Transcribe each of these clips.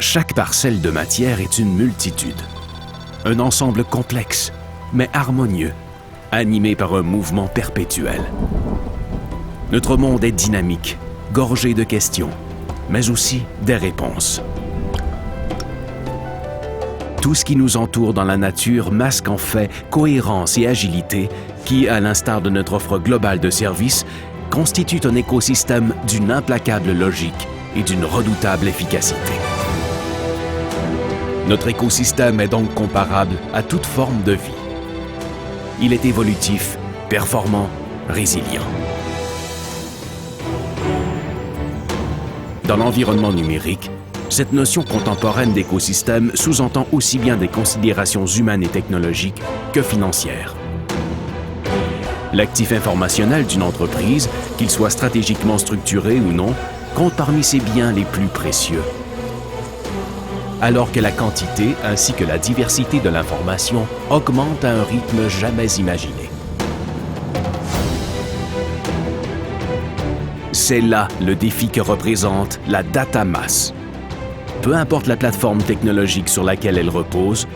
Chaque parcelle de matière est une multitude. Un ensemble complexe, mais harmonieux, animé par un mouvement perpétuel. Notre monde est dynamique, gorgé de questions, mais aussi des réponses. Tout ce qui nous entoure dans la nature masque en fait cohérence et agilité qui, à l'instar de notre offre globale de services, constitue un écosystème d'une implacable logique et d'une redoutable efficacité. Notre écosystème est donc comparable à toute forme de vie. Il est évolutif, performant, résilient. Dans l'environnement numérique, cette notion contemporaine d'écosystème sous-entend aussi bien des considérations humaines et technologiques que financières. L'actif informationnel d'une entreprise, qu'il soit stratégiquement structuré ou non, compte parmi ses biens les plus précieux. Alors que la quantité ainsi que la diversité de l'information augmentent à un rythme jamais imaginé. C'est là le défi que représente la data mass. Peu importe la plateforme technologique sur laquelle elle repose,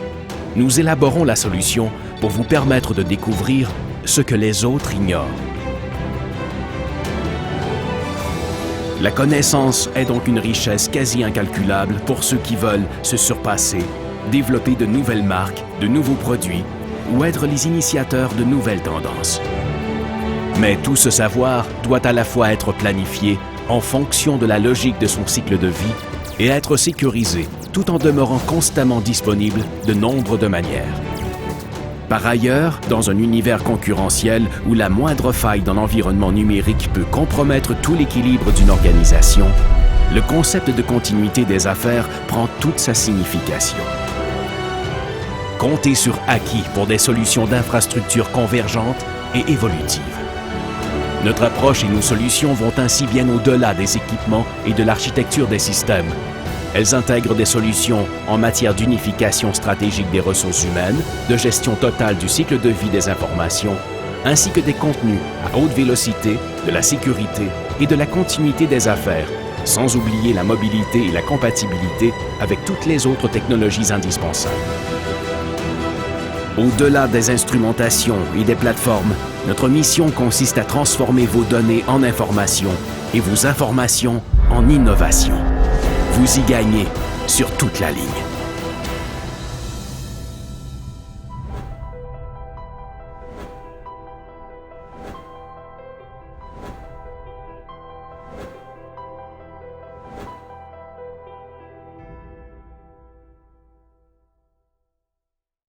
nous élaborons la solution pour vous permettre de découvrir ce que les autres ignorent. La connaissance est donc une richesse quasi incalculable pour ceux qui veulent se surpasser, développer de nouvelles marques, de nouveaux produits ou être les initiateurs de nouvelles tendances. Mais tout ce savoir doit à la fois être planifié en fonction de la logique de son cycle de vie et être sécurisé tout en demeurant constamment disponible de nombre de manières. Par ailleurs, dans un univers concurrentiel où la moindre faille dans l'environnement numérique peut compromettre tout l'équilibre d'une organisation, le concept de continuité des affaires prend toute sa signification. Comptez sur Aki pour des solutions d'infrastructures convergentes et évolutives. Notre approche et nos solutions vont ainsi bien au-delà des équipements et de l'architecture des systèmes. Elles intègrent des solutions en matière d'unification stratégique des ressources humaines, de gestion totale du cycle de vie des informations, ainsi que des contenus à haute vélocité, de la sécurité et de la continuité des affaires, sans oublier la mobilité et la compatibilité avec toutes les autres technologies indispensables. Au-delà des instrumentations et des plateformes, notre mission consiste à transformer vos données en informations et vos informations en innovation. Vous y gagnez sur toute la ligne.